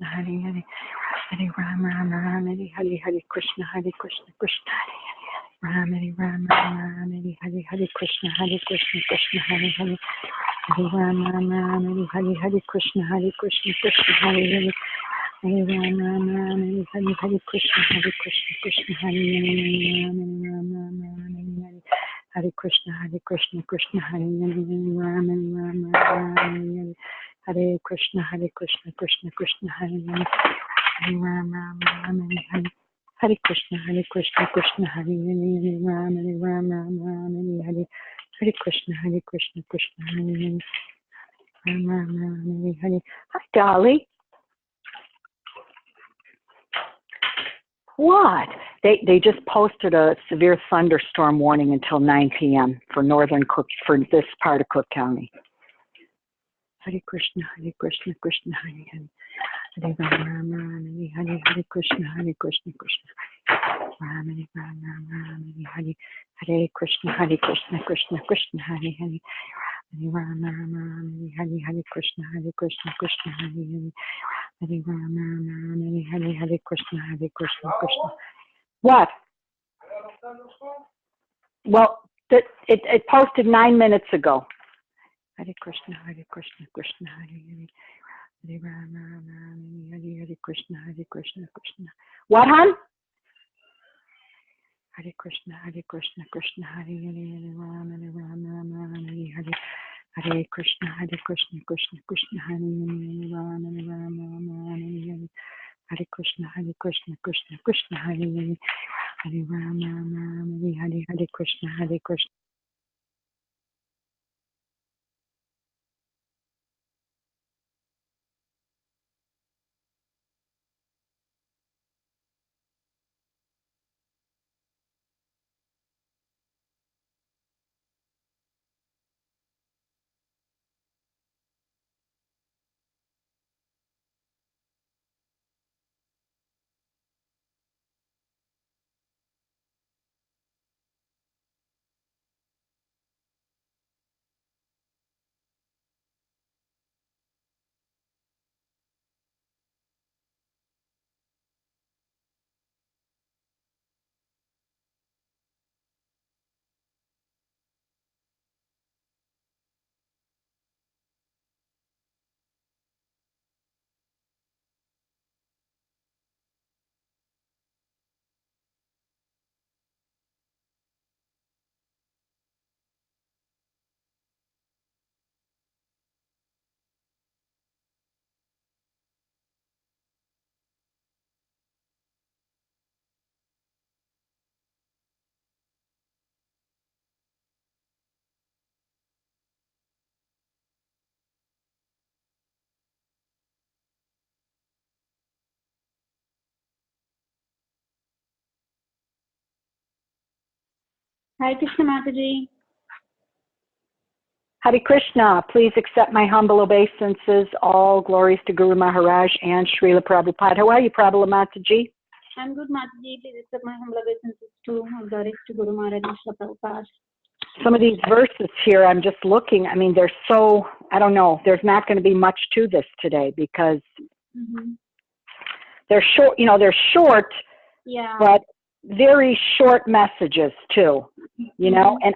Hare Hare, Hare Ram Ram Ram, Hare Hare, Hare Krishna, Hare Krishna, Krishna Hare Hare, Ram Hare Ram Ram Ram, Hare Hare, Hare Krishna, Hare Krishna, Krishna Hare Hare, Hare Ram Ram Ram, Hare Hare, Hare Krishna, Hare Krishna, Krishna Hare Hare, Hare Ram Ram Ram, Hare Hare, Hare Krishna, Hare Krishna, Krishna Hare Hare, Ram Ram Ram, Hare Hare, Hare Krishna, Hare Krishna, Krishna Hare Hare, Ram Ram Ram, Hare Hare, Hare Krishna, Hare Krishna, Krishna Krishna Hare Hare, Hare Ram Ram Ram, Hare Hare, Hare Krishna, Hare Krishna, Krishna Hare Hare, Hare Ram Ram Ram, Hare Hare, Hare Krishna, Hare Krishna, Krishna Hare Hare, Ram Ram Ram, Hare Hare. Hi, Dolly. What? They just posted a severe thunderstorm warning until 9 p.m. for for this part of Cook County. Hare Krishna, Krishna Hare Hare, Hare Ram Ram, Hare Hare, Hare Krishna, Krishna Ram, Hare Ram Ram, Hare Hare, Hare Krishna, Krishna Krishna Hare Hare, Hare Ram Ram, Hare Hare, Krishna, Krishna Hare Hare, Hare Ram Ram, Hare Hare, Hare Krishna, Krishna. What? Well, it posted 9 minutes ago. Hare Krishna, Krishna Hare Hare, Hare Ram Ram, Hare Hare, Krishna, Krishna. What, hon? Hare Krishna, Krishna Hare Hare, Hare Ram Ram, Hare Hare, Hare Krishna, Krishna Hare Hare, Ram Ram, Hare Hare, Hare Krishna, Krishna Hare Hare, Hare Ram Ram, Hare Hare, Hare Krishna, Krishna. Hare Krishna Mataji. Hare Krishna, please accept my humble obeisances. All glories to Guru Maharaj and Srila Prabhupada. How are you, Prabhupada Mataji? I'm good, Mataji. Please accept my humble obeisances too. All glories to Guru Maharaj and Srila Prabhupada. Some of these verses here, I'm just looking. I mean, they're so, I don't know. There's not going to be much to this today because they're short, they're short, but very short messages too, and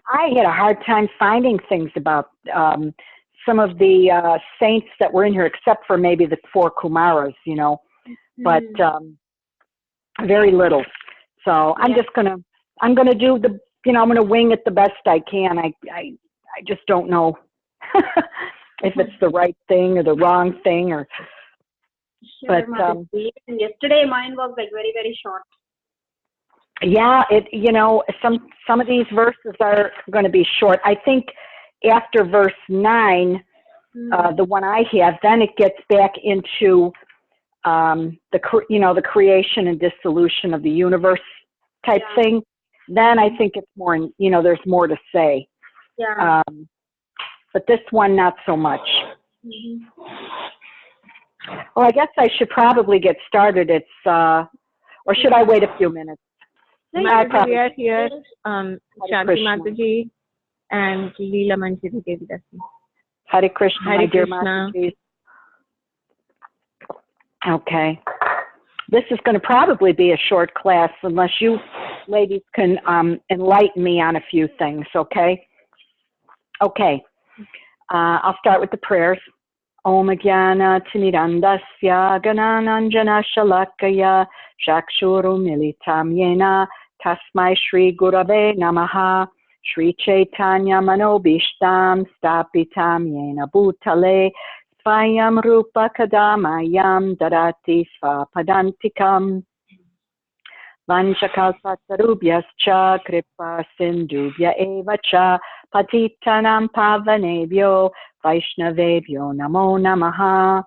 I had a hard time finding things about some of the saints that were in here, except for maybe the 4 Kumaras, but very little. So I'm just I'm gonna do the, I'm gonna wing it the best I can. I just don't know if it's the right thing or the wrong thing, or. Sure, but yesterday mine was like very, very short. Yeah, some of these verses are going to be short. I think after verse 9, the one I have, then it gets back into the creation and dissolution of the universe type thing. Then I think it's more, there's more to say. Yeah. But this one, not so much. Well, I guess I should probably get started. It's or should I wait a few minutes? We are here, Shanti Mataji and Leela Manjari Devidasi. Hare Krishna, Hare my dear Krishna. Mataji. Okay. This is going to probably be a short class unless you ladies can enlighten me on a few things, okay? Okay. I'll start with the prayers. Om Jnana Timirandasya Ganananjana Shalakaya Chakshuru Militam Yena Tasmai Shri Gurave Namaha Shri Chaitanya Manobishtam Stapitam Yena Bhutale Svayam Rupa Kadamayam Darati Svapadantikam Vanchakalpatarubhyascha Kripa Sindhubhya Eva Cha Patitanam Pavanebhyo Vaishnavebhyo Namo Namaha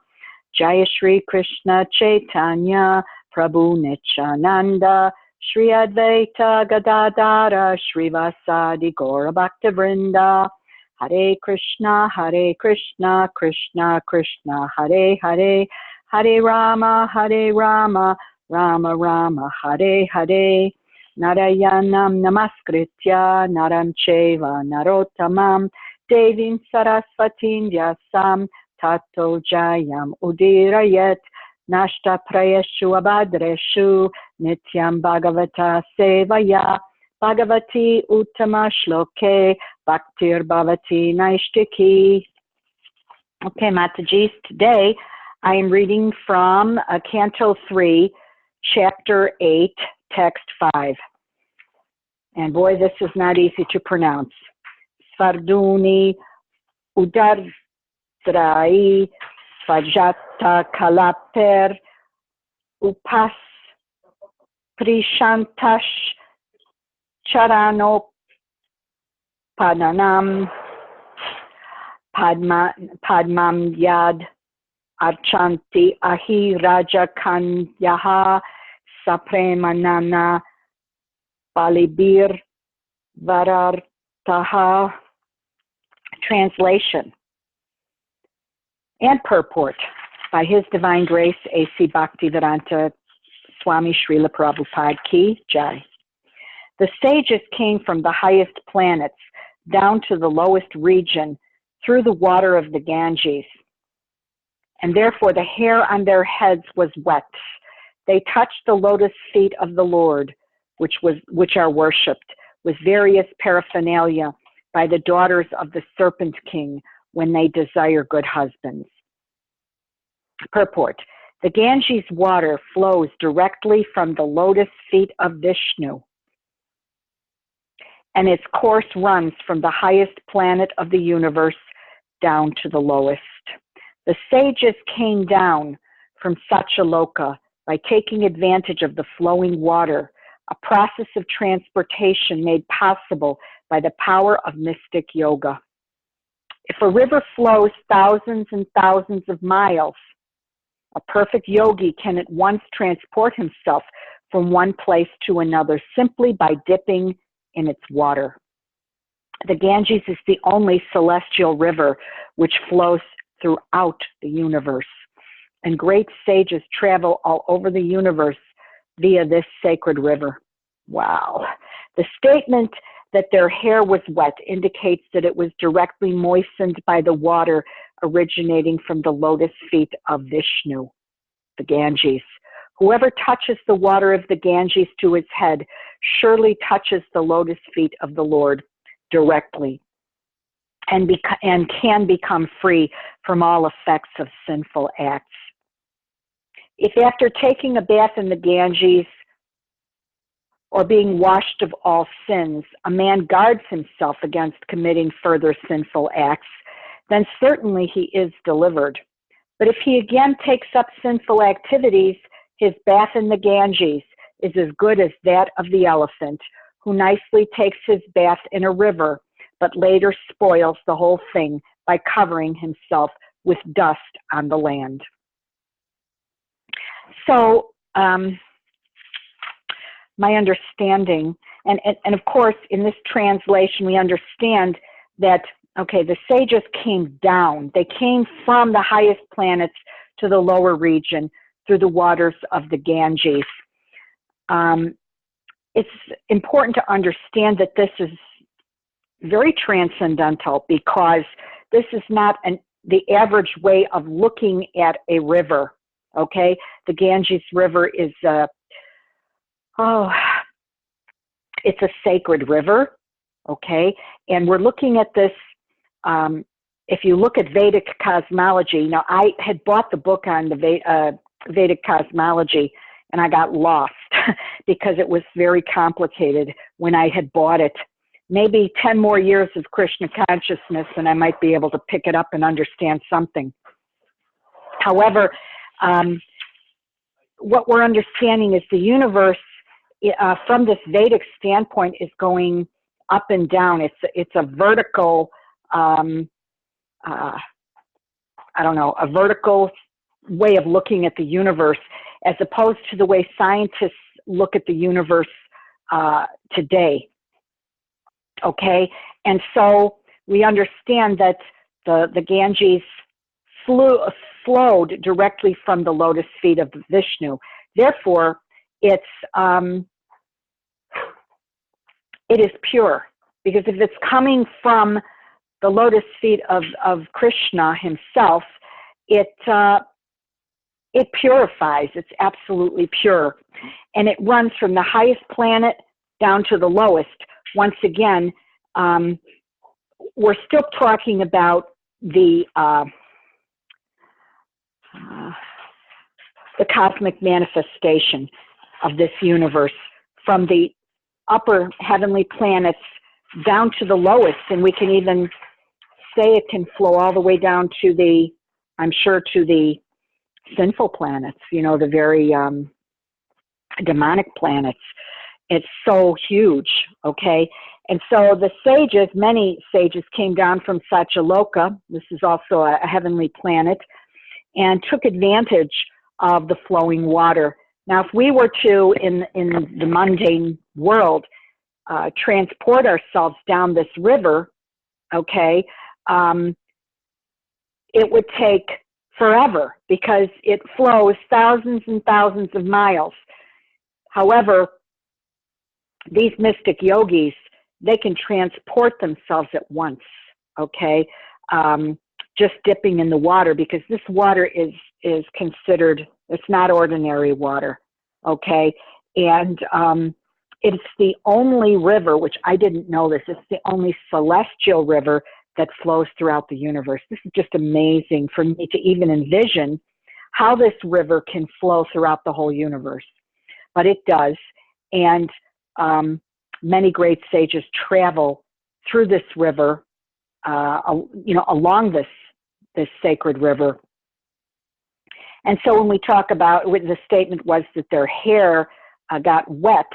Jaya Shri Krishna Chaitanya Prabhu Nityananda Shri Advaita Gadadara Srivasadi Gaura Bhaktavrinda Hare Krishna Krishna Krishna Hare Hare Hare Rama Rama Rama Hare Hare Narayanam Namaskritya Naram Cheva Narottamam Devim Saraswatim Vyasam Tato Jayam Udirayet Nashta Prayeshu Abhadreshu Nityam Bhagavata Sevaya Bhagavati Uttama Shloke Bhaktir Bhavati Naishtiki. Okay, Matajis, today I am reading from Canto 3, Chapter 8, Text 5. And boy, this is not easy to pronounce. Svarduni Udardrai Svajata Kalaper Upas Prishantash Charano Padanam Padmam Yad Archanti Ahi Raja Kanyaha Sapremanana Balibir Varartaha. Translation and purport by His Divine Grace A.C. Bhaktivedanta Swami Srila Prabhupada Ki Jai. The sages came from the highest planets down to the lowest region through the water of the Ganges, and therefore the hair on their heads was wet. They touched the lotus feet of the Lord, which are worshipped with various paraphernalia by the daughters of the Serpent King when they desire good husbands. Purport: the Ganges water flows directly from the lotus feet of Vishnu, and its course runs from the highest planet of the universe down to the lowest. The sages came down from Satyaloka by taking advantage of the flowing water, a process of transportation made possible by the power of mystic yoga. If a river flows thousands and thousands of miles, a perfect yogi can at once transport himself from one place to another simply by dipping in its water. The Ganges is the only celestial river which flows throughout the universe, and great sages travel all over the universe via this sacred river. Wow. The statement that their hair was wet indicates that it was directly moistened by the water originating from the lotus feet of Vishnu, the Ganges. Whoever touches the water of the Ganges to his head surely touches the lotus feet of the Lord directly and can become free from all effects of sinful acts. If after taking a bath in the Ganges or being washed of all sins, a man guards himself against committing further sinful acts, then certainly he is delivered. But if he again takes up sinful activities, his bath in the Ganges is as good as that of the elephant, who nicely takes his bath in a river, but later spoils the whole thing by covering himself with dust on the land. So, my understanding, and of course, in this translation, we understand that, okay, the sages came down. They came from the highest planets to the lower region through the waters of the Ganges. It's important to understand that this is very transcendental, because this is not the average way of looking at a river, okay? The Ganges River is it's a sacred river, okay? And we're looking at this, if you look at Vedic cosmology, now I had bought the book on the Vedic cosmology, and I got lost because it was very complicated when I had bought it. Maybe 10 more years of Krishna consciousness and I might be able to pick it up and understand something. However, what we're understanding is the universe, from this Vedic standpoint, is going up and down. It's a vertical, I don't know, a vertical way of looking at the universe, as opposed to the way scientists look at the universe today. Okay, and so we understand that the Ganges flowed directly from the lotus feet of Vishnu. Therefore, it is pure, because if it's coming from the lotus feet of Krishna himself, it purifies. It's absolutely pure, and it runs from the highest planet down to the lowest. Once again, we're still talking about the cosmic manifestation of this universe, from the upper heavenly planets down to the lowest, and we can even say it can flow all the way down to the, I'm sure, to the sinful planets, you know, the very demonic planets. It's so huge, okay? And so the sages, many sages, came down from Satyaloka, this is also a heavenly planet, and took advantage of the flowing water. Now, if we were to, in the mundane world, transport ourselves down this river, okay, it would take forever, because it flows thousands and thousands of miles. However, these mystic yogis, they can transport themselves at once, okay, just dipping in the water, because this water is considered, it's not ordinary water, okay, and it's the only river, which I didn't know this, it's the only celestial river that flows throughout the universe. This is just amazing for me to even envision how this river can flow throughout the whole universe, but it does. And many great sages travel through this river, along this sacred river. And so when we talk about, the statement was that their hair got wet,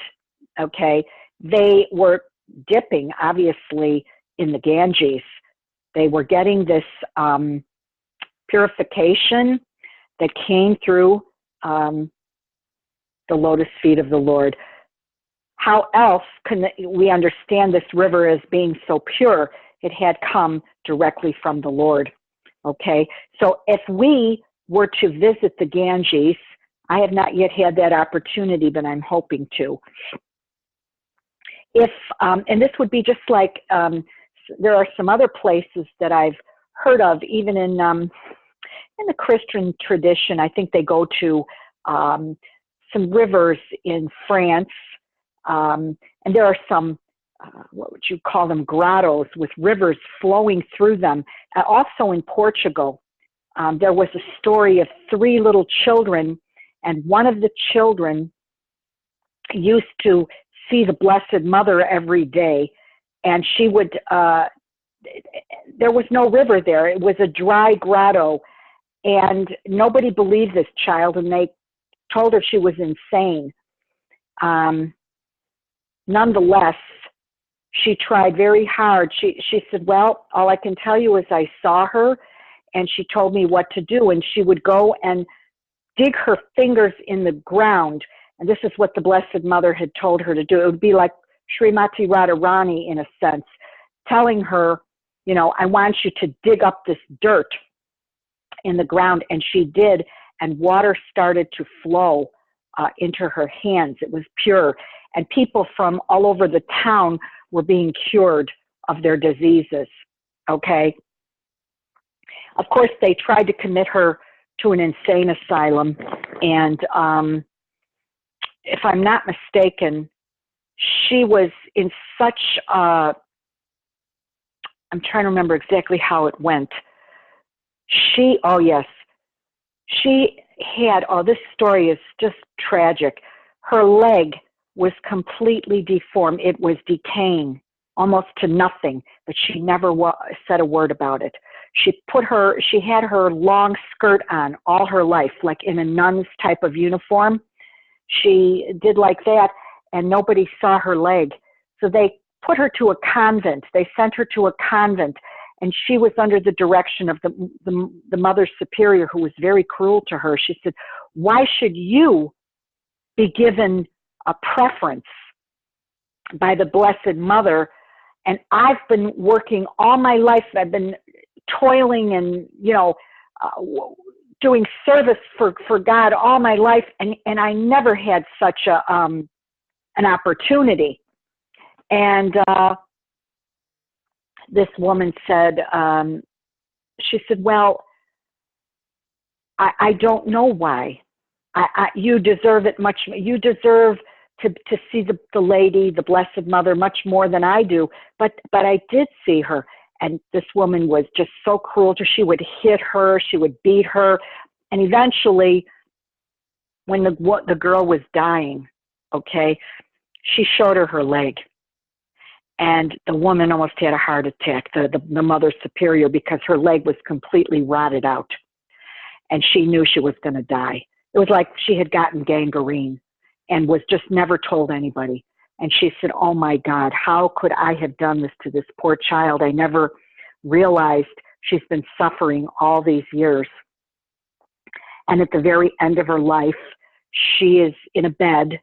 okay, they were dipping, obviously, in the Ganges. They were getting this purification that came through the lotus feet of the Lord. How else can we understand this river as being so pure? It had come directly from the Lord, okay? So if we were to visit the Ganges, I have not yet had that opportunity, but I'm hoping to. If, and this would be just like, there are some other places that I've heard of, even in the Christian tradition. I think they go to some rivers in France, and there are some, what would you call them, grottos with rivers flowing through them. Also in Portugal, there was a story of 3 little children, and one of the children used to see the Blessed Mother every day, and she would, there was no river there. It was a dry grotto, and nobody believed this child, and they told her she was insane. Nonetheless, she tried very hard. She said, well, all I can tell you is I saw her, and she told me what to do, and she would go and dig her fingers in the ground, and this is what the Blessed Mother had told her to do. It would be like Srimati Radharani, in a sense, telling her, you know, I want you to dig up this dirt in the ground, and she did, and water started to flow into her hands. It was pure, and people from all over the town were being cured of their diseases, okay? Of course, they tried to commit her to an insane asylum. And if I'm not mistaken, she was in such I'm trying to remember exactly how it went. Oh yes, she had, this story is just tragic. Her leg was completely deformed. It was decaying almost to nothing, but she never said a word about it. She had her long skirt on all her life, like in a nun's type of uniform. She did like that, and nobody saw her leg. So they put her to a convent. They sent her to a convent, and she was under the direction of the Mother Superior, who was very cruel to her. She said, "Why should you be given a preference by the Blessed Mother? And I've been working all my life. I've been toiling and, doing service for God all my life, and I never had such an opportunity." And this woman said, she said, "Well, I don't know why. You deserve it much. You deserve to see the lady, the Blessed Mother, much more than I do. But I did see her." And this woman was just so cruel to her. She would hit her, she would beat her. And eventually, when the girl was dying, okay, she showed her leg. And the woman almost had a heart attack, the Mother Superior, because her leg was completely rotted out. And she knew she was going to die. It was like she had gotten gangrene and was just never told anybody. And she said, "Oh my God, how could I have done this to this poor child? I never realized she's been suffering all these years." And at the very end of her life, she is in a bed,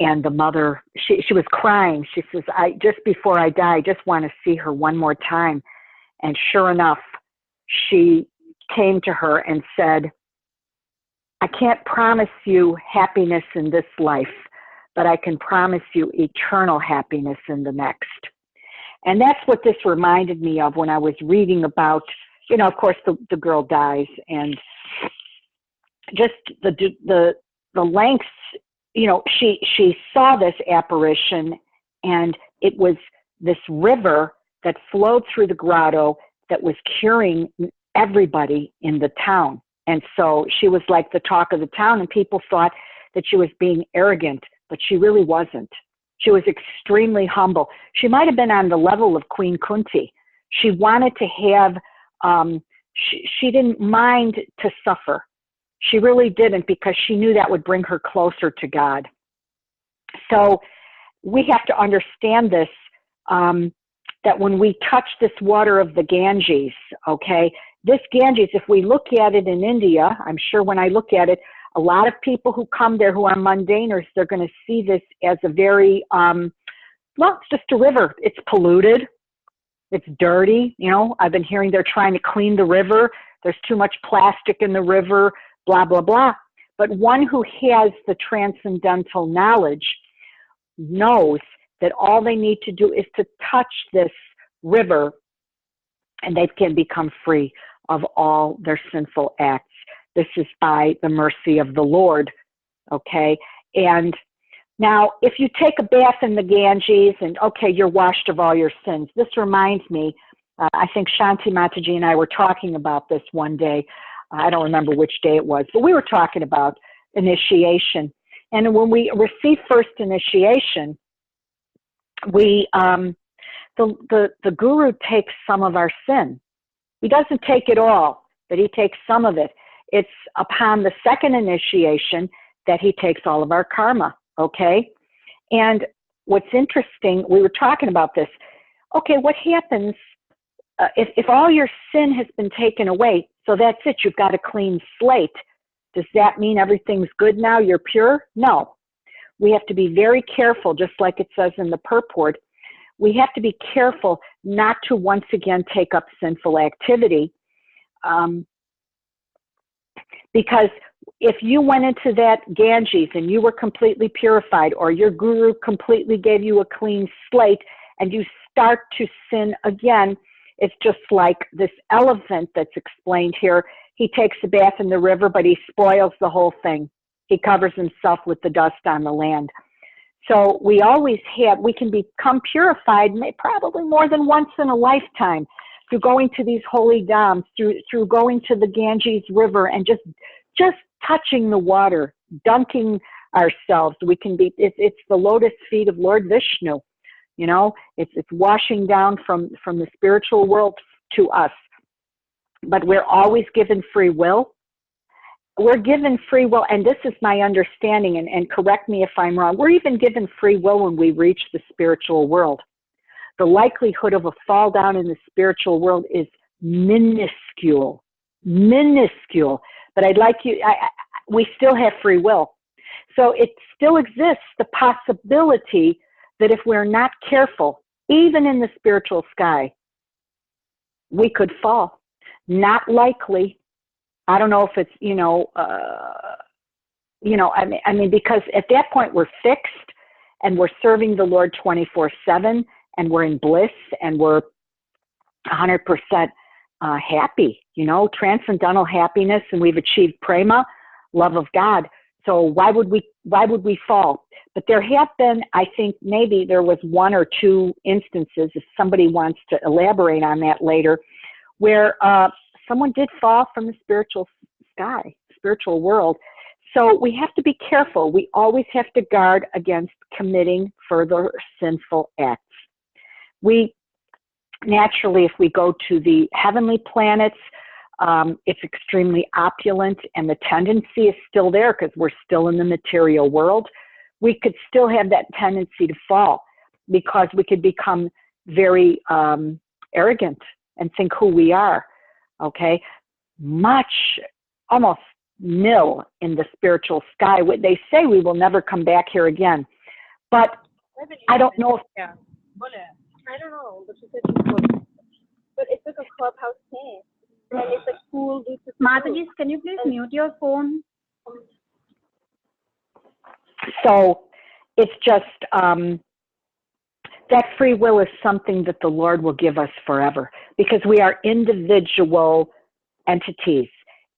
and the mother, she was crying. She says, "Just before I die, I just want to see her one more time." And sure enough, she came to her and said, "I can't promise you happiness in this life, but I can promise you eternal happiness in the next." And that's what this reminded me of when I was reading about, of course, the girl dies, and just the lengths, she saw this apparition, and it was this river that flowed through the grotto that was curing everybody in the town. And so she was like the talk of the town, and people thought that she was being arrogant, but she really wasn't. She was extremely humble. She might have been on the level of Queen Kunti. She wanted to have, she didn't mind to suffer. She really didn't, because she knew that would bring her closer to God. So we have to understand this, that when we touch this water of the Ganges, okay, this Ganges, if we look at it in India, I'm sure when I look at it, a lot of people who come there who are mundaners, they're going to see this as a very, it's just a river. It's polluted. It's dirty. I've been hearing they're trying to clean the river. There's too much plastic in the river, blah, blah, blah. But one who has the transcendental knowledge knows that all they need to do is to touch this river, and they can become free of all their sinful acts. This is by the mercy of the Lord, okay? And now, if you take a bath in the Ganges and, okay, you're washed of all your sins. This reminds me, I think Shanti Mataji and I were talking about this one day. I don't remember which day it was, but we were talking about initiation. And when we receive first initiation, the guru takes some of our sin. He doesn't take it all, but he takes some of it. It's upon the second initiation that he takes all of our karma, okay? And what's interesting, we were talking about this. Okay, what happens if all your sin has been taken away? So that's it, you've got a clean slate. Does that mean everything's good now, you're pure? No. We have to be very careful, just like it says in the purport. We have to be careful not to once again take up sinful activity. Because if you went into that Ganges and you were completely purified, or your guru completely gave you a clean slate, and you start to sin again, it's just like this elephant that's explained here. he takes a bath in the river, but he spoils the whole thing. He covers himself with the dust on the land. So we can become purified probably more than once in a lifetime through going to these holy dhams, through going to the Ganges River and just touching the water, dunking ourselves. It's the lotus feet of Lord Vishnu. You know, it's washing down from the spiritual world to us. But we're always given free will. We're given free will, and this is my understanding, and correct me if I'm wrong. We're even given free will when we reach the spiritual world. The likelihood of a fall down in the spiritual world is minuscule. But we still have free will. So it still exists, the possibility that if we're not careful, even in the spiritual sky, we could fall. Not likely. I don't know if it's, because at that point we're fixed and we're serving the Lord 24/7 and we're in bliss and we're 100% happy, transcendental happiness, and we've achieved prema, love of God. So why would we fall? But there have been, I think maybe there was one or two instances, if somebody wants to elaborate on that later, where someone did fall from the spiritual sky, spiritual world. So we have to be careful. We always have to guard against committing further sinful acts. We naturally, if we go to the heavenly planets, it's extremely opulent, and the tendency is still there because we're still in the material world. We could still have that tendency to fall because we could become very arrogant and think who we are. Okay, almost nil in the spiritual sky. They say we will never come back here again, but I don't know if. Yeah. I don't know, but she said it's good. But it's like a clubhouse thing. And it's like cool. Mataji, can you please mute your phone? So it's just that free will is something that the Lord will give us forever because we are individual entities.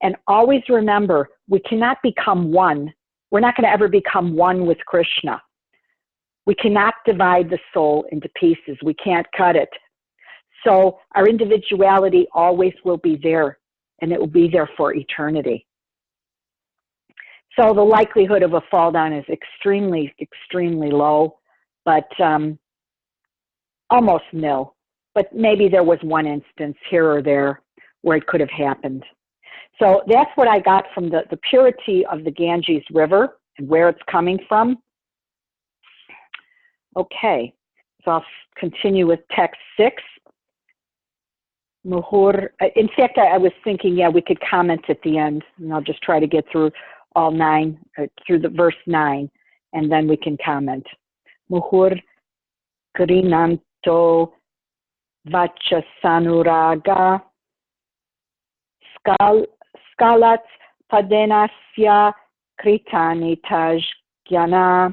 And always remember, we cannot become one. We're not going to ever become one with Krishna. We cannot divide the soul into pieces. We can't cut it. So our individuality always will be there, and it will be there for eternity. So the likelihood of a fall down is extremely, extremely low, but almost nil. But maybe there was one instance here or there where it could have happened. So that's what I got from the purity of the Ganges River and where it's coming from. Okay, so I'll continue with text 6. Muhur. In fact, I was thinking, we could comment at the end, and I'll just try to get through all 9, through the verse 9, and then we can comment. Muhur Grinanto Vachasanuraga Skalat Padenasya Kritani Tajgyana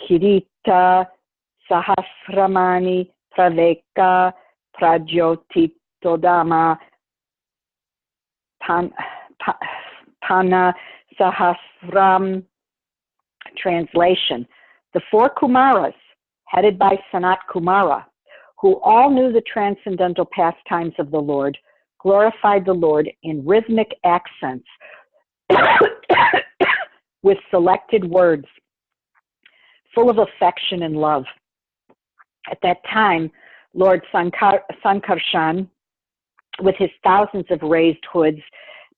Kirita Sahasramani Praveka Prajyoti Todama Pana Sahasram. Translation: the 4 Kumaras, headed by Sanat Kumara, who all knew the transcendental pastimes of the Lord, glorified the Lord in rhythmic accents with selected words, full of affection and love. At that time, Lord Sankarshan, with his thousands of raised hoods,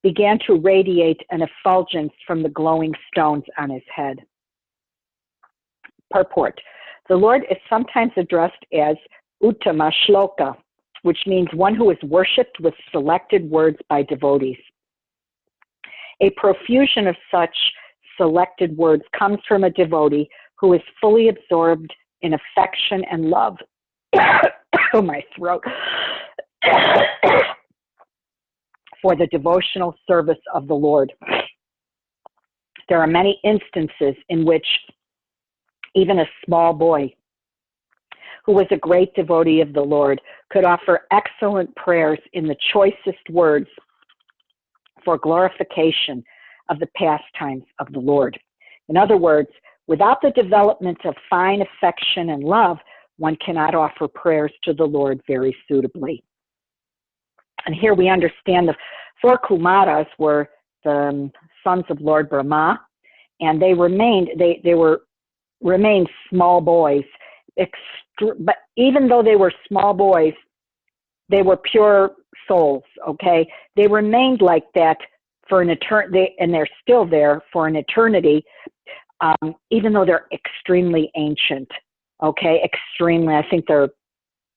began to radiate an effulgence from the glowing stones on his head. Purport: the Lord is sometimes addressed as Uttama Shloka, which means one who is worshipped with selected words by devotees. A profusion of such selected words comes from a devotee who is fully absorbed in affection and love. Oh, my throat. For the devotional service of the Lord. There are many instances in which even a small boy who was a great devotee of the Lord could offer excellent prayers in the choicest words for glorification of the pastimes of the Lord. In other words, without the development of fine affection and love, one cannot offer prayers to the Lord very suitably. And here we understand the 4 Kumaras were the sons of Lord Brahma, and they remained small boys. But even though they were small boys, they were pure souls, okay? They remained like that for an eternity, and they're still there for an eternity, even though they're extremely ancient, okay? Extremely. I think they're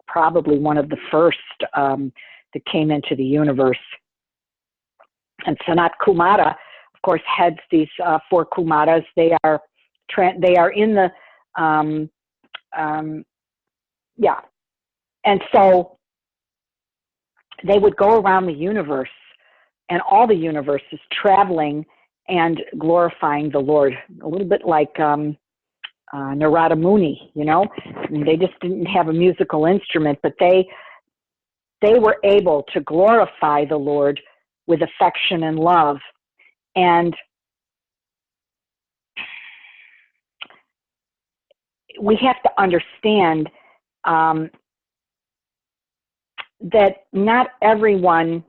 probably one of the first that came into the universe. And Sanat Kumara, of course, heads these 4 Kumaras. They are in the and so they would go around the universe and all the universes, traveling and glorifying the Lord, a little bit like Narada Muni, you know. They just didn't have a musical instrument, but they were able to glorify the Lord with affection and love. And we have to understand that not everyone,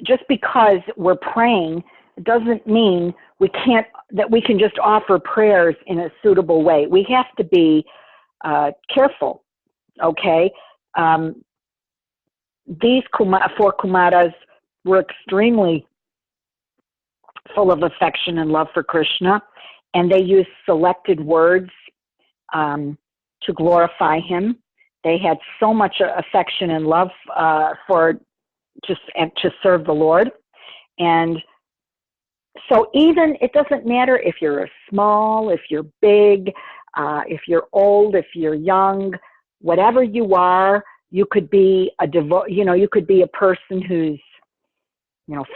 just because we're praying, doesn't mean that we can just offer prayers in a suitable way. We have to be careful, okay? These 4 Kumaras were extremely full of affection and love for Krishna, and they used selected words to glorify him. They had so much affection and love to serve the Lord. And so even, it doesn't matter if you're small, if you're big, if you're old, if you're young, whatever you are, you could be you could be a person who's,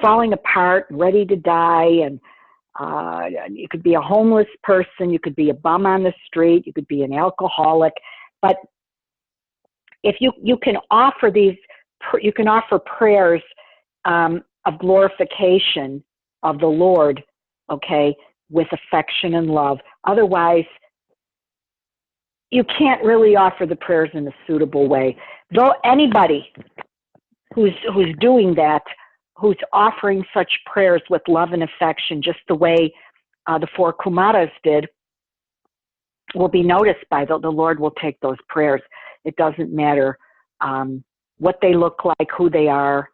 falling apart, ready to die, and you could be a homeless person, you could be a bum on the street, you could be an alcoholic, but if you can offer you can offer prayers of glorification of the Lord, okay, with affection and love. Otherwise, you can't really offer the prayers in a suitable way. Though anybody who's doing that, who's offering such prayers with love and affection, just the way the 4 Kumaras did, will be noticed by the Lord will take those prayers. It doesn't matter what they look like, who they are,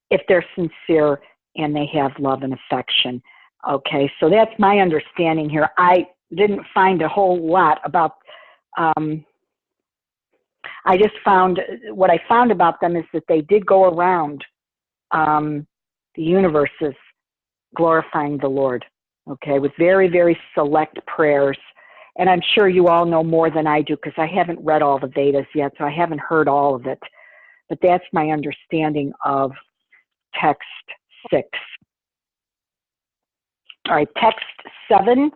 if they're sincere and they have love and affection. Okay, so that's my understanding here. I didn't find a whole lot about, I just found, what I found about them is that they did go around the universes glorifying the Lord, okay, with very, very select prayers. And I'm sure you all know more than I do because I haven't read all the Vedas yet, so I haven't heard all of it. But that's my understanding of text 6. All right, text 7.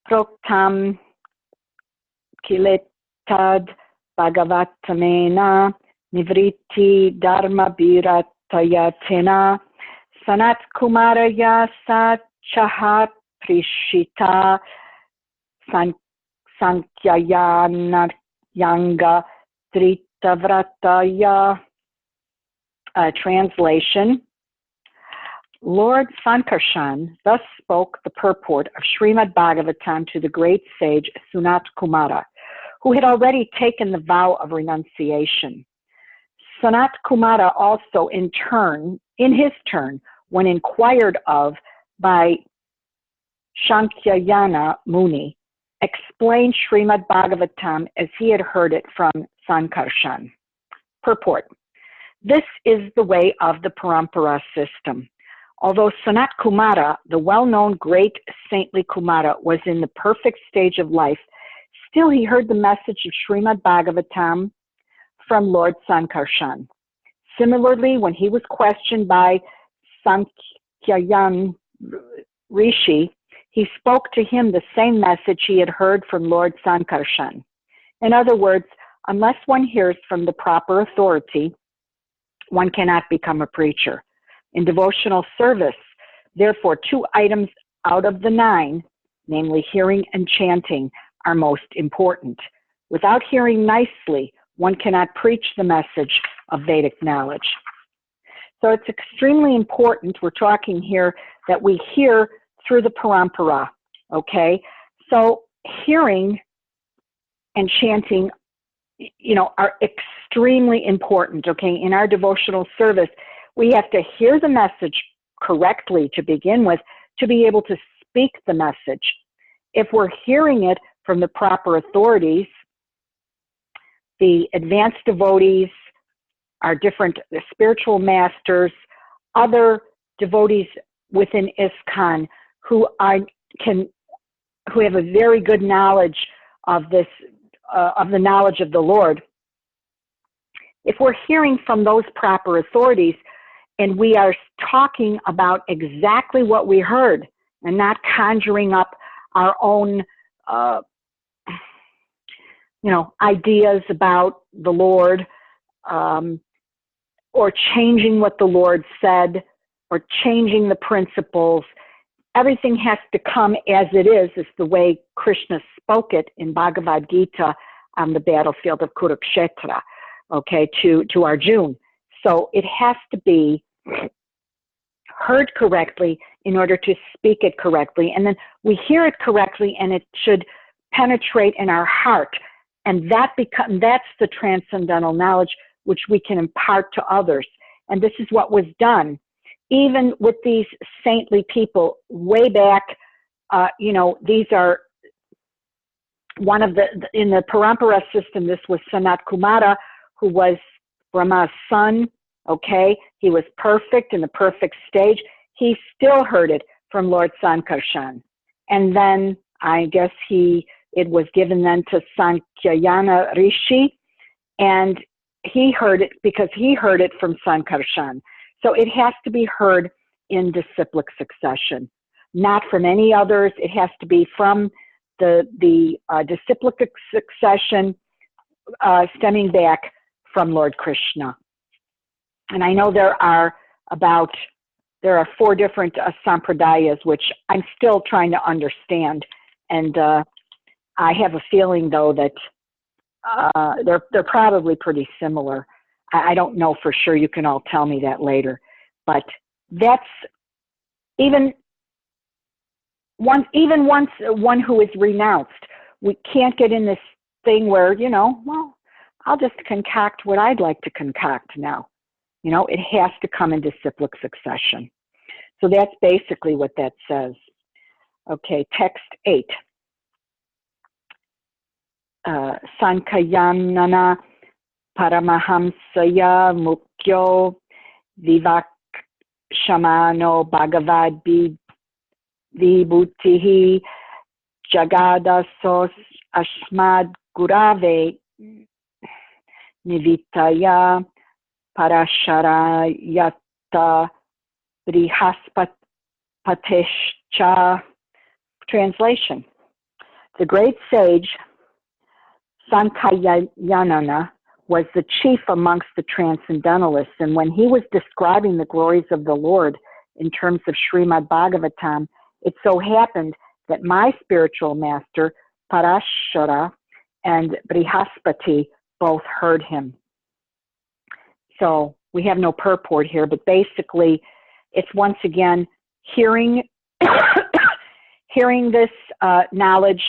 Proktam kiletad bhagavatamena nivriti dharma biratayatena sanat kumaraya sachahat prishita sankyayana yanga tritavrataya. Translation. Lord Sankarshan thus spoke the purport of Srimad Bhagavatam to the great sage Sanat Kumara, who had already taken the vow of renunciation. Sanat Kumara also in his turn, when inquired of by Shankyayana Muni, explained Srimad Bhagavatam as he had heard it from Sankarshan. Purport. This is the way of the Parampara system. Although Sanat Kumara, the well-known great saintly Kumara, was in the perfect stage of life, still he heard the message of Srimad Bhagavatam from Lord Sankarshan. Similarly, when he was questioned by Sankyayan Rishi, he spoke to him the same message he had heard from Lord Sankarshan. In other words, unless one hears from the proper authority, one cannot become a preacher. In devotional service, therefore, 2 items out of the 9, namely hearing and chanting, are most important. Without hearing nicely, one cannot preach the message of Vedic knowledge. So it's extremely important, we're talking here, that we hear through the parampara, okay? So hearing and chanting, are extremely important, okay? In our devotional service, we have to hear the message correctly to begin with, to be able to speak the message. If we're hearing it from the proper authorities, the advanced devotees, our different spiritual masters, other devotees within ISKCON who have a very good knowledge of this, of the knowledge of the Lord. If we're hearing from those proper authorities and we are talking about exactly what we heard and not conjuring up our own, ideas about the Lord, or changing what the Lord said, or changing the principles. Everything has to come as it is the way Krishna spoke it in Bhagavad Gita on the battlefield of Kurukshetra, okay, to Arjuna. So it has to be heard correctly in order to speak it correctly. And then we hear it correctly and it should penetrate in our heart. And that's the transcendental knowledge which we can impart to others. And this is what was done. Even with these saintly people way back, these are one of in the Parampara system, this was Sanat Kumara, who was Brahma's son, okay? He was perfect in the perfect stage. He still heard it from Lord Sankarshan. And then I guess it was given then to Sankyayana Rishi, and he heard it because he heard it from Sankarshan. So it has to be heard in disciplic succession, not from any others. It has to be from the disciplic succession stemming back from Lord Krishna. And I know there are 4 different sampradayas, which I'm still trying to understand. And I have a feeling, though, that they're probably pretty similar. I don't know for sure. You can all tell me that later. But that's even once one who is renounced, we can't get in this thing where, I'll just concoct what I'd like to concoct now. It has to come in disciplic succession. So that's basically what that says. Okay, text 8. Sankayanana Paramahamsaya Mukyo Vivakshamano Bhagavad Vibhutihi Jagadasos Ashmad Gurave Nivitaya Parasharayata Brihaspatishcha. Translation. The great sage Sankayanana was the chief amongst the transcendentalists, and when he was describing the glories of the Lord in terms of Srimad Bhagavatam, it so happened that my spiritual master, Parashara, and Brihaspati both heard him. So we have no purport here, but basically it's once again hearing this knowledge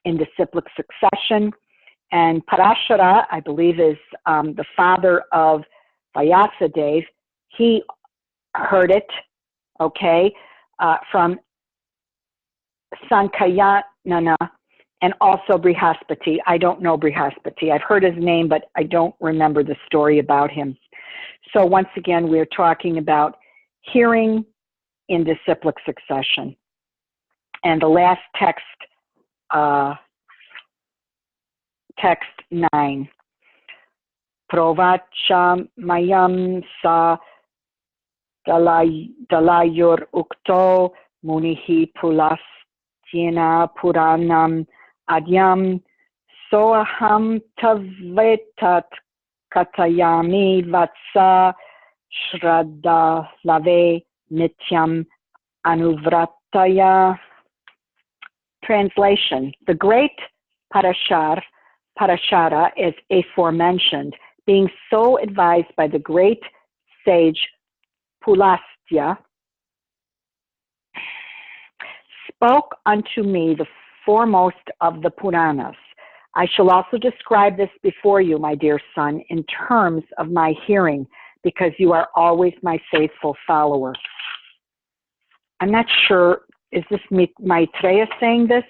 in disciplic succession. And Parashara, I believe, is the father of Vyasadeva. He heard it, okay, from Sankayanana and also Brihaspati. I don't know Brihaspati. I've heard his name, but I don't remember the story about him. So once again, we're talking about hearing in disciplic succession. And the last text, text 9. Provacha mayam sa dalayur ukto munihi pulastyena puranam adyam soaham tavetat katayami vatsa Shraddha Lave Nityam Anuvrataya. Translation: the great Parashara is aforementioned, being so advised by the great sage Pulastya, spoke unto me the foremost of the Puranas. I shall also describe this before you, my dear son, in terms of my hearing, because you are always my faithful follower. I'm not sure, is this Maitreya saying this?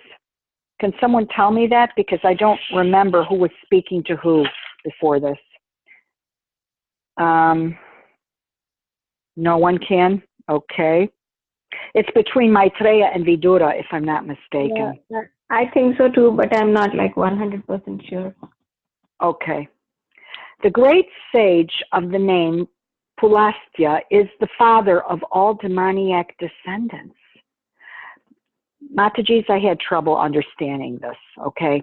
Can someone tell me that? Because I don't remember who was speaking to who before this. No one can? Okay. It's between Maitreya and Vidura, if I'm not mistaken. Yeah, I think so too, but I'm not like 100% sure. Okay. The great sage of the name Pulastya is the father of all demoniac descendants. Matajis, I had trouble understanding this, okay?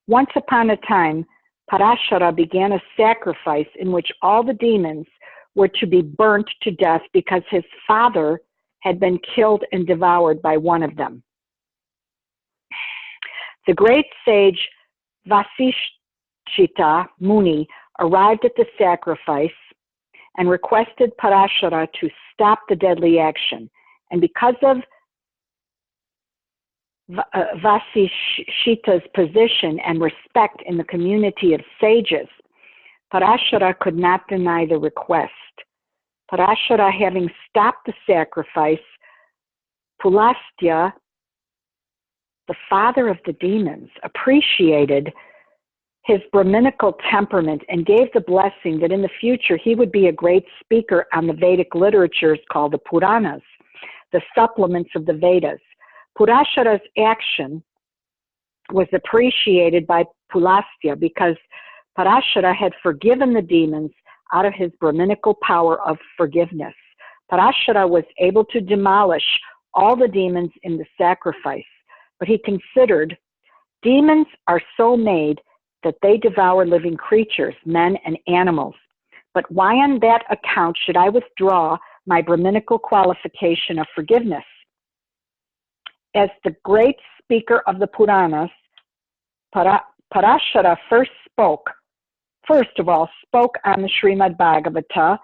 Once upon a time, Parashara began a sacrifice in which all the demons were to be burnt to death because his father had been killed and devoured by one of them. The great sage Vasishita Muni arrived at the sacrifice and requested Parashara to stop the deadly action. And because of Vasishita's position and respect in the community of sages, Parashara could not deny the request. Parashara, having stopped the sacrifice, Pulastya, the father of the demons, appreciated his Brahminical temperament and gave the blessing that in the future he would be a great speaker on the Vedic literatures called the Puranas, the supplements of the Vedas. Parashara's action was appreciated by Pulastya because Parashara had forgiven the demons out of his Brahminical power of forgiveness. Parashara was able to demolish all the demons in the sacrifice, but he considered demons are so made that they devour living creatures, men and animals. But why on that account should I withdraw my Brahminical qualification of forgiveness? As the great speaker of the Puranas, Parashara first of all, spoke on the Srimad Bhagavata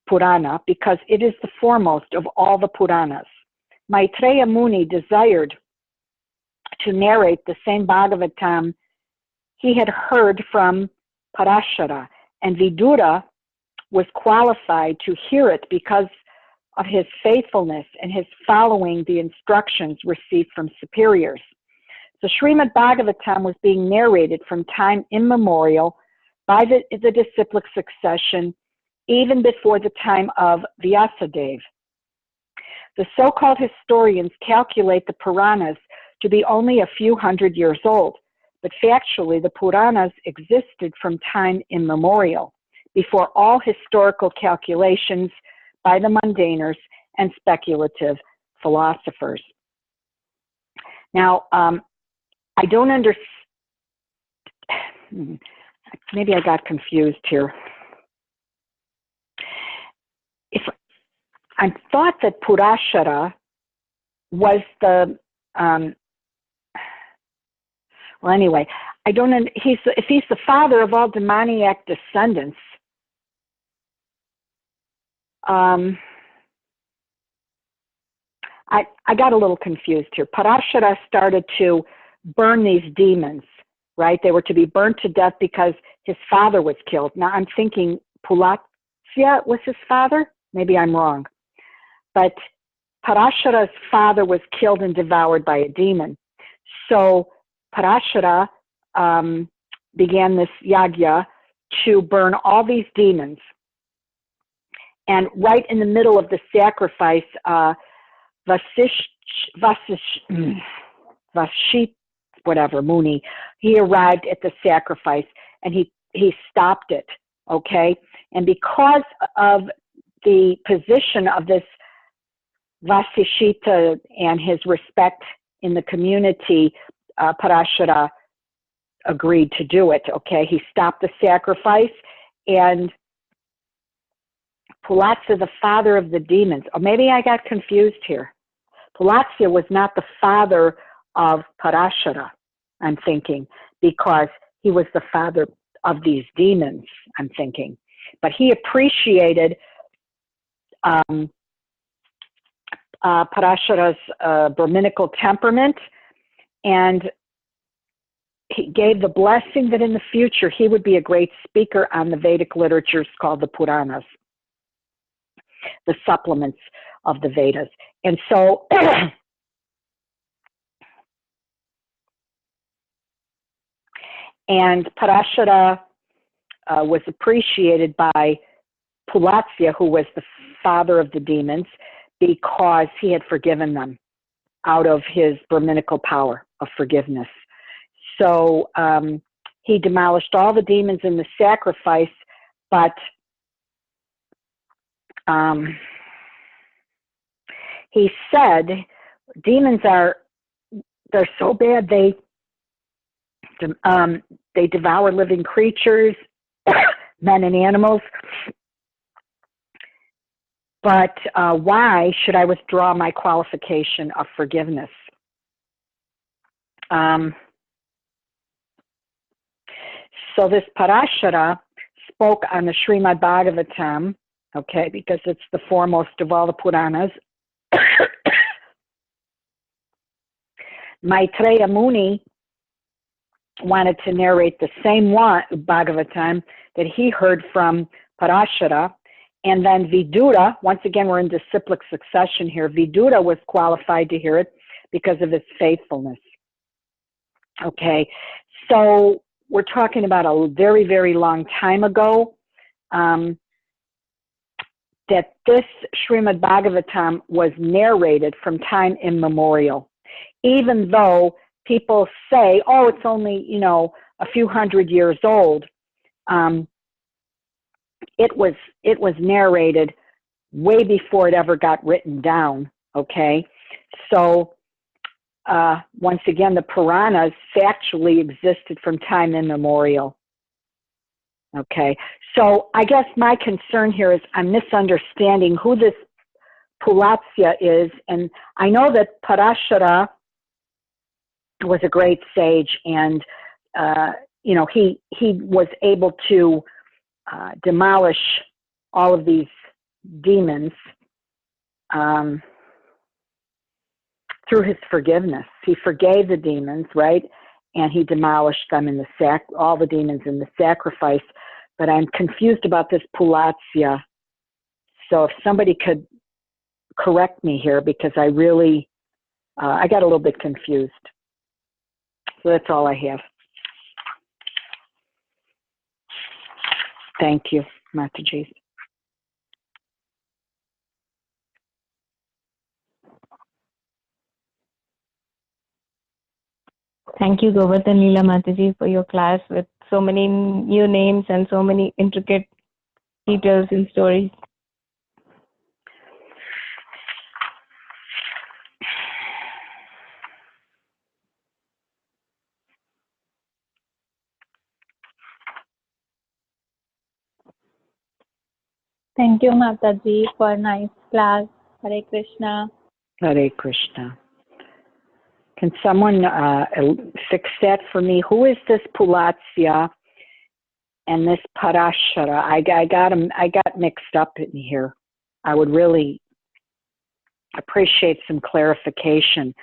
Purana because it is the foremost of all the Puranas. Maitreya Muni desired to narrate the same Bhagavatam he had heard from Parashara, and Vidura was qualified to hear it because of his faithfulness and his following the instructions received from superiors. The Srimad Bhagavatam was being narrated from time immemorial by the disciplic succession, even before the time of Vyasadeva. The so-called historians calculate the Puranas to be only a few hundred years old, but factually the Puranas existed from time immemorial, before all historical calculations by the mundaners and speculative philosophers. Now, I don't understand, maybe I got confused here. I thought that Parashara was the, well, anyway, I don't know, if he's the father of all demoniac descendants, I got a little confused here. Parashara started to burn these demons, right? They were to be burnt to death because his father was killed. Now I'm thinking Pulastya was his father? Maybe I'm wrong. But Parashara's father was killed and devoured by a demon. So Parashara began this yagya to burn all these demons. And right in the middle of the sacrifice, Muni, he arrived at the sacrifice and he stopped it, okay? And because of the position of this Vasishita and his respect in the community, Parashara agreed to do it, okay? He stopped the sacrifice and Pulatya, the father of the demons. Or maybe I got confused here. Pulatya was not the father of Parashara, I'm thinking, because he was the father of these demons, I'm thinking. But he appreciated Parashara's Brahminical temperament, and he gave the blessing that in the future he would be a great speaker on the Vedic literatures called the Puranas, the supplements of the Vedas. And so and Parashara was appreciated by Pulatya, who was the father of the demons, because he had forgiven them out of his Brahminical power of forgiveness. So he demolished all the demons in the sacrifice, but he said demons they're so bad they devour living creatures, men and animals. But why should I withdraw my qualification of forgiveness? So this Parashara spoke on the Srimad Bhagavatam, okay, because it's the foremost of all the Puranas. Maitreya Muni wanted to narrate the same one, Bhagavatam, that he heard from Parashara. And then Vidura, once again, we're in disciplic succession here. Vidura was qualified to hear it because of his faithfulness. Okay, so we're talking about a very, very long time ago that this Srimad Bhagavatam was narrated from time immemorial, even though people say, oh, it's only, a few hundred years old. It was narrated way before it ever got written down, okay? So once again, the Puranas factually existed from time immemorial, okay? So I guess my concern here is I'm misunderstanding who this Pulatya is, and I know that Parashara was a great sage, and he was able to demolish all of these demons through his forgiveness. He forgave the demons, right? And he demolished them in all the demons in the sacrifice. But I'm confused about this Pulatya. So if somebody could correct me here, because I really, I got a little bit confused. So that's all I have. Thank you, Mataji. Thank you, Govardhana Lila Mataji, for your class with so many new names and so many intricate details and stories. Thank you, Mataji, for a nice class. Hare Krishna. Hare Krishna. Can someone fix that for me? Who is this Pulatya and this Parashara? I got mixed up in here. I would really appreciate some clarification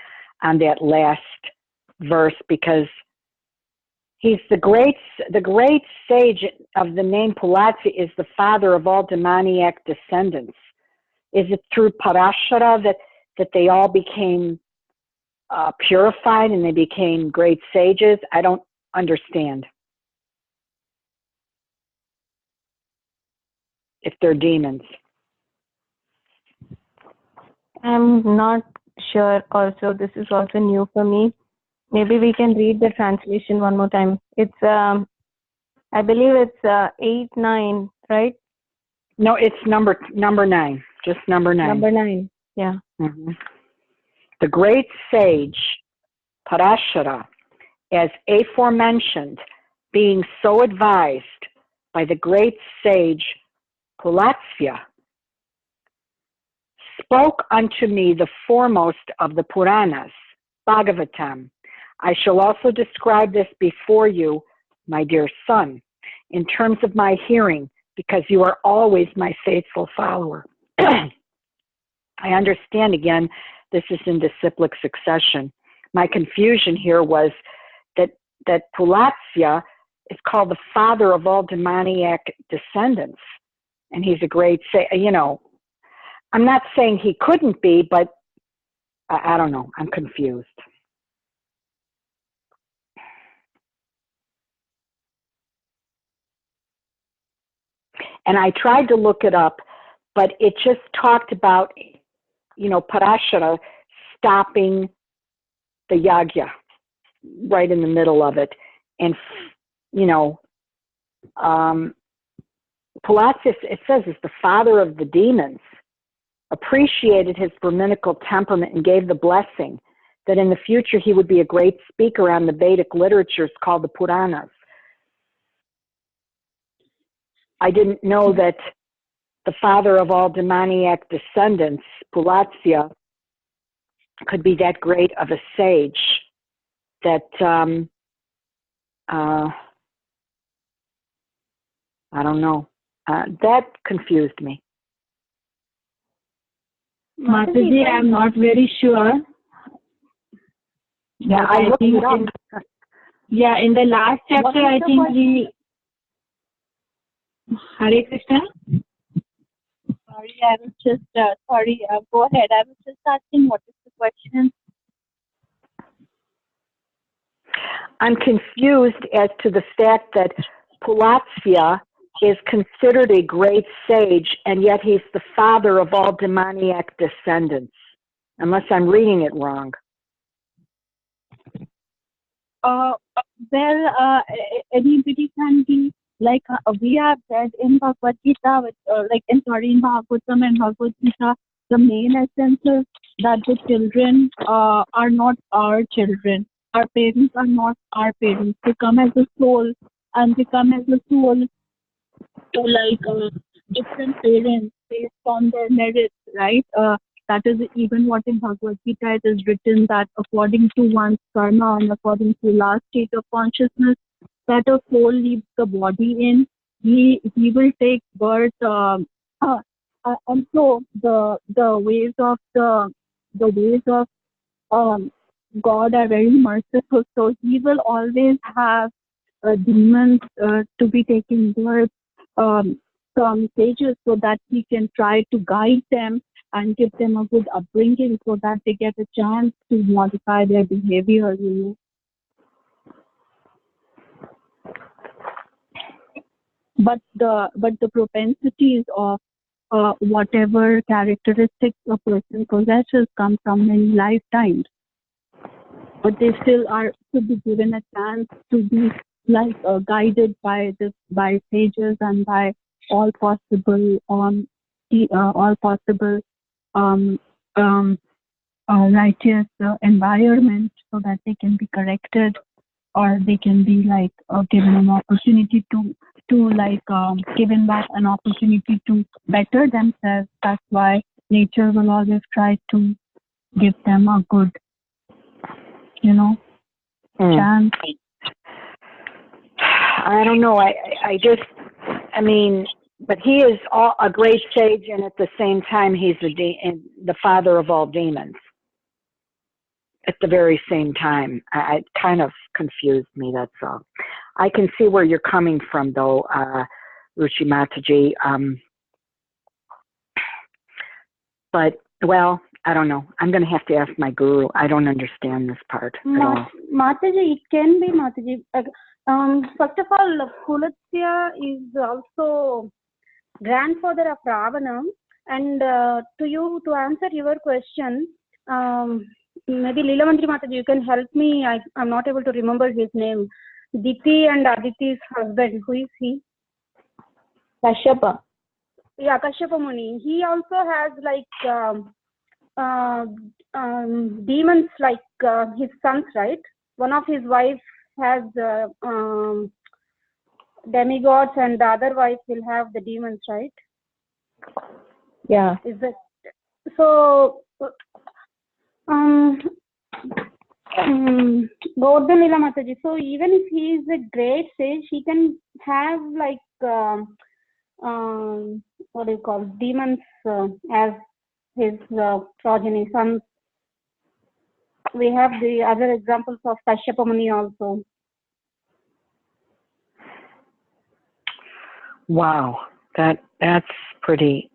on that last verse, because he's the great sage of the name Pulatya is the father of all demoniac descendants. Is it through Parashara that they all became purified and they became great sages? I don't understand. If they're demons. I'm not sure also. This is also new for me. Maybe we can read the translation one more time. It's, I believe it's 8, 9, right? No, it's number 9. Just number 9. Number 9, yeah. Mm-hmm. The great sage Parashara, as aforementioned, being so advised by the great sage Pulatya, spoke unto me the foremost of the Puranas, Bhagavatam. I shall also describe this before you, my dear son, in terms of my hearing, because you are always my faithful follower. I understand, again, this is in disciplic succession. My confusion here was that Pulatya is called the father of all demoniac descendants, and he's a great, I'm not saying he couldn't be, but I don't know, I'm confused. And I tried to look it up, but it just talked about, Parashara stopping the yagya right in the middle of it. And, Pulatya, it says, is the father of the demons, appreciated his Brahminical temperament and gave the blessing that in the future he would be a great speaker on the Vedic literatures called the Puranas. I didn't know that the father of all demoniac descendants, Pulatya, could be that great of a sage that, I don't know. That confused me. Mataji, I'm not very sure. Yeah, I looked it up. In the last chapter, I think Hare Krishna. Sorry, I was just, go ahead. I was just asking what is the question? I'm confused as to the fact that Pulatya is considered a great sage, and yet he's the father of all demoniac descendants, unless I'm reading it wrong. Anybody can be, like we have read in Bhagavad Gita, in Bhagavatam and Bhagavad Gita, the main essence is that the children are not our children. Our parents are not our parents. They come as a soul, and they come as a soul to different parents based on their merits, right? That is even what in Bhagavad Gita it is written that according to one's karma and according to the last state of consciousness that a soul leaves the body in, he will take birth, and so the ways of God are very merciful. So he will always have demons to be taking birth from sages, so that he can try to guide them and give them a good upbringing, so that they get a chance to modify their behavior. But the propensities of whatever characteristics a person possesses come from many lifetimes. But they still are to be given a chance to be guided by sages and by all possible righteous environment, so that they can be corrected, or they can be given an opportunity to given back an opportunity to better themselves. That's why nature will always try to give them a good, chance. I don't know. But he is a great sage, and at the same time, he's the father of all demons. At the very same time, it kind of confused me. That's all. I can see where you're coming from, though, Ruchi Mataji. But I don't know. I'm going to have to ask my guru. I don't understand this part at all. Mataji, it can be Mataji. First of all, Pulatya is also grandfather of Ravana. And to answer your question, maybe Lila Mandri Mataji, you can help me. I'm not able to remember his name. Diti and Aditi's husband, who is he? Kashyapa. Yeah, Kashyapa Muni. He also has demons his sons, right? One of his wives has demigods, and the other wife will have the demons, right? Yeah. Is that So, Govardhana Lila Mataji. So even if he is a great sage, he can have like what do you call demons as his progeny sons. We have the other examples of Kashyapa Muni also. Wow, that's pretty.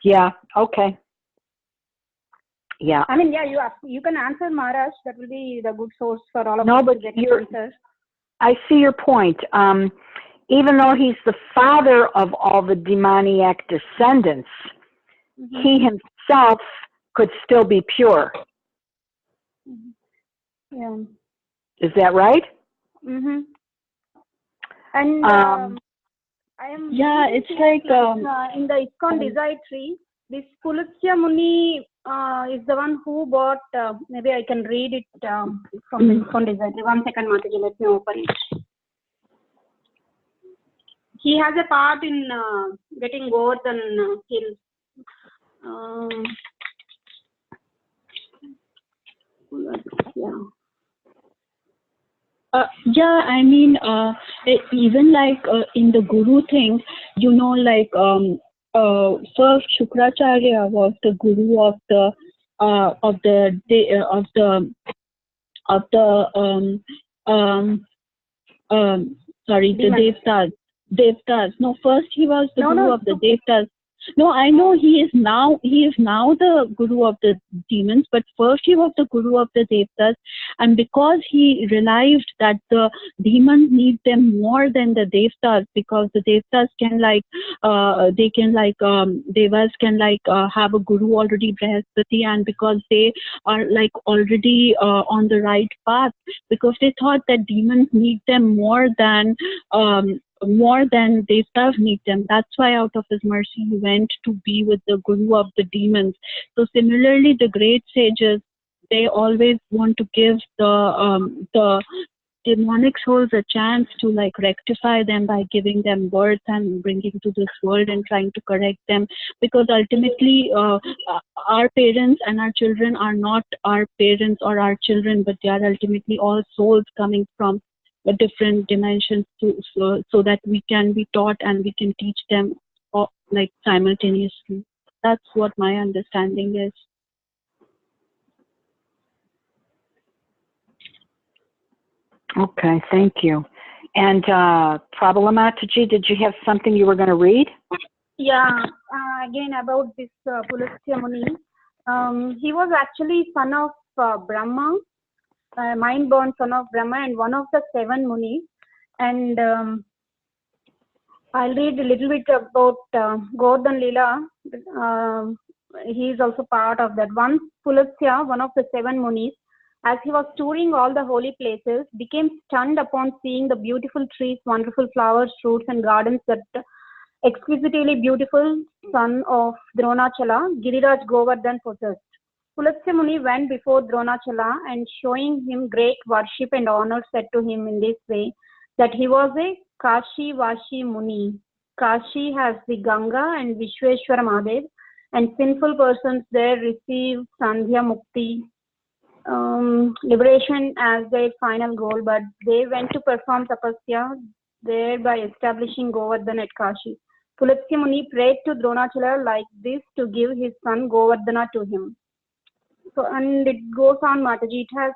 Yeah. Okay. Yeah. I mean, yeah, you can answer Maharaj. That will be the good source for all of No, us but to get answers. I see your point. Even though he's the father of all the demoniac descendants, he himself could still be pure. Yeah. Is that right? And I am. Yeah, it's like in the ISKCON Desire Tree, this Pulastya Muni is the one who bought. Maybe I can read it from the ISKCON Desire Tree. 1 second, Mataji, let me open it. He has a part in getting Govardhan killed. Yeah. Yeah, I mean, even like in the Guru thing, you know, like first Shukracharya was the Guru of the sorry, the Devtas. No, first he was the Guru of the Devtas. No, I know he is now the Guru of the demons, but first he was the Guru of the Devtas, and because he realized that the demons need them more than the Devtas, because the Devtas can Devas can have a Guru already, Brihaspati, and because they are like already on the right path, because they thought that demons need them more than Devtas need them. That's why out of his mercy he went to be with the Guru of the demons. So similarly, the great sages, they always want to give the demonic souls a chance to like rectify them by giving them birth and bringing to this world and trying to correct them, because ultimately our parents and our children are not our parents or our children, but they are ultimately all souls coming from different dimensions so that we can be taught and we can teach them like simultaneously. That's what my understanding is. Okay, thank you. And Prabhulamataji, did you have something you were going to read? Yeah, again about this Pulastya Muni. He was actually son of Brahma, mind-born son of Brahma, and one of the 7 Munis. And I'll read a little bit about Govardhana Lila. He is also part of that. Once Pulastya, one of the 7 Munis, as he was touring all the holy places, became stunned upon seeing the beautiful trees, wonderful flowers, fruits, and gardens that exquisitely beautiful son of Dronachala, Giriraj Govardhan, possessed. Pulastya Muni went before Dronachala and showing him great worship and honor, said to him in this way that he was a Kashi Vashi Muni. Kashi has the Ganga and Vishweshwara Mahadev, and sinful persons there receive Sandhya Mukti, liberation as their final goal, but they went to perform tapasya, thereby establishing Govardhan at Kashi. Pulastya Muni prayed to Dronachala like this to give his son Govardhana to him. So, and it goes on, Mataji. It has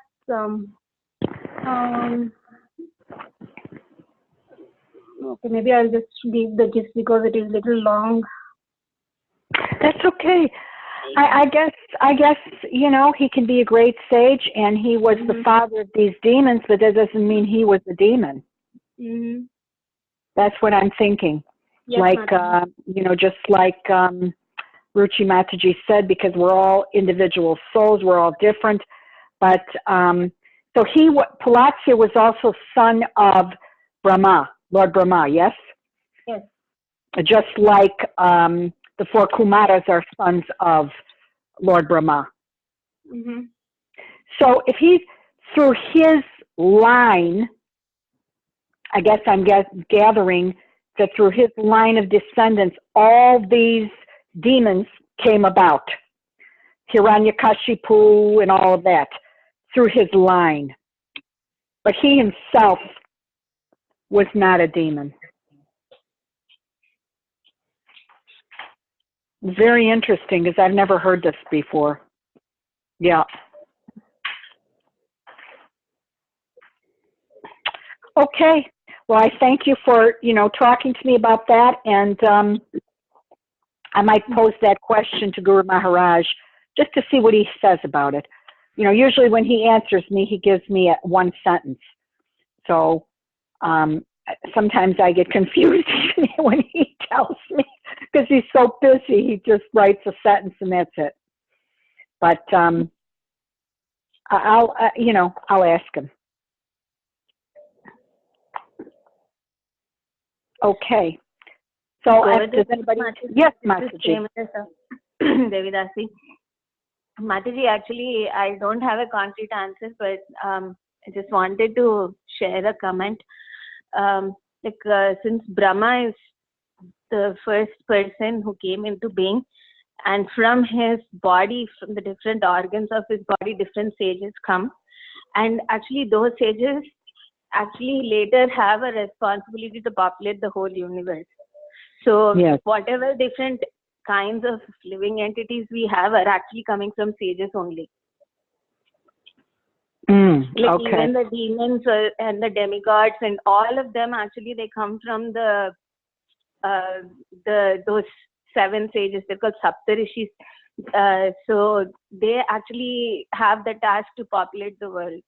okay, maybe I'll just give the gist because it is a little long. That's okay. I guess you know, he can be a great sage, and he was the father of these demons, but that doesn't mean he was a demon. That's what I'm thinking. Yes, like you know, just like Ruchi Mataji said, because we're all individual souls, we're all different. But so Pulastya was also son of Brahma, Lord Brahma, yes? Yes. Just like the 4 Kumaras are sons of Lord Brahma. So if he's through his line, I guess I'm gathering that through his line of descendants, all these demons came about. Hiranyakashipu and all of that through his line. But he himself was not a demon. Very interesting, because I've never heard this before. Yeah. Okay. Well, I thank you for, talking to me about that. And I might pose that question to Guru Maharaj just to see what he says about it. Usually when he answers me, he gives me one sentence. So sometimes I get confused when he tells me, because he's so busy. He just writes a sentence and that's it. But I'll ask him. Okay. So does anybody? Yes, Mataji. Devidasi. Mataji, actually, I don't have a concrete answer, but I just wanted to share a comment. Since Brahma is the first person who came into being, and from his body, from the different organs of his body, different sages come. And actually, those sages actually later have a responsibility to populate the whole universe. So yes, whatever different kinds of living entities we have are actually coming from sages only. Okay. Even the demons and the demigods and all of them, actually they come from those 7 sages. They're called Saptarishis. So they actually have the task to populate the world.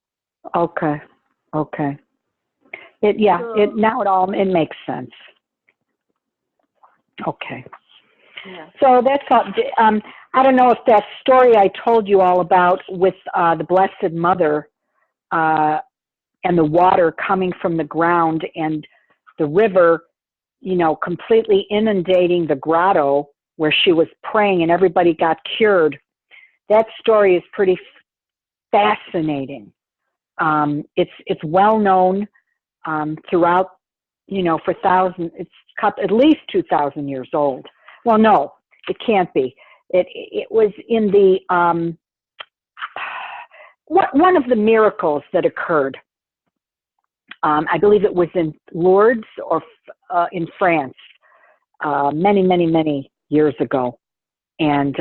Okay. It makes sense. Okay. Yeah. So that's all. I don't know if that story I told you all about with the Blessed Mother and the water coming from the ground and the river, completely inundating the grotto where she was praying and everybody got cured. That story is pretty fascinating. It's well known throughout, for thousands. It's at least 2,000 years old. Well, no, it can't be. It was in the one of the miracles that occurred. I believe it was in Lourdes or in France many years ago. And,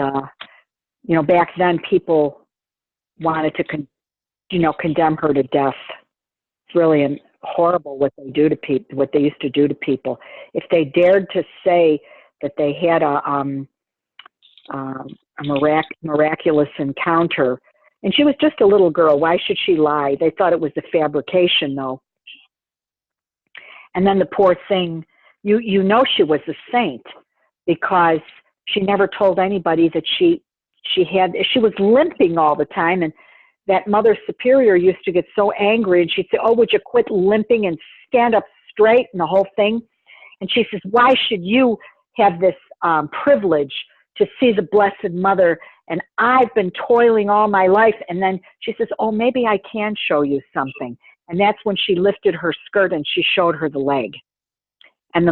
back then people wanted to, condemn her to death. It's really horrible what they do to people, what they used to do to people. If they dared to say that they had a miraculous encounter, and she was just a little girl, why should she lie? They thought it was a fabrication, though. And then the poor thing, she was a saint because she never told anybody that she was limping all the time, and that Mother Superior used to get so angry, and she'd say, "Oh, would you quit limping and stand up straight," and the whole thing. And she says, "Why should you have this privilege to see the Blessed Mother? And I've been toiling all my life." And then she says, "Oh, maybe I can show you something." And that's when she lifted her skirt and she showed her the leg. And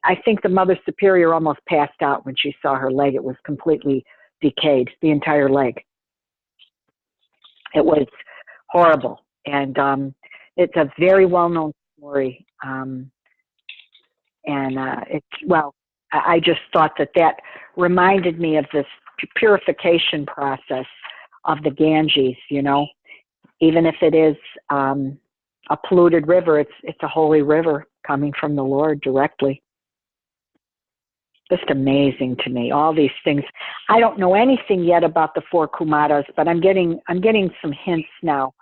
I think the Mother Superior almost passed out when she saw her leg. It was completely decayed, the entire leg. It was horrible. And it's a very well-known story. I just thought that reminded me of this purification process of the Ganges, Even if it is a polluted river, it's a holy river coming from the Lord directly. Just amazing to me, all these things. I don't know anything yet about the 4 Kumaras, but I'm getting some hints now.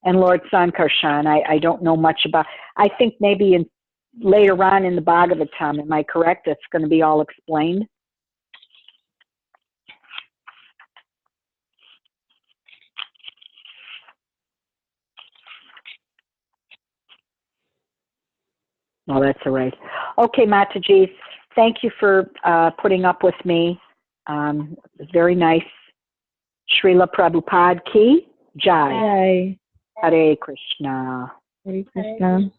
And Lord Sankarshan, I don't know much about. I think maybe later on in the Bhagavatam, am I correct? It's going to be all explained. Oh, that's all right. Okay, Mataji, thank you for putting up with me. Very nice. Srila Prabhupada ki jai. Jai. Hare Krishna. Hare Krishna.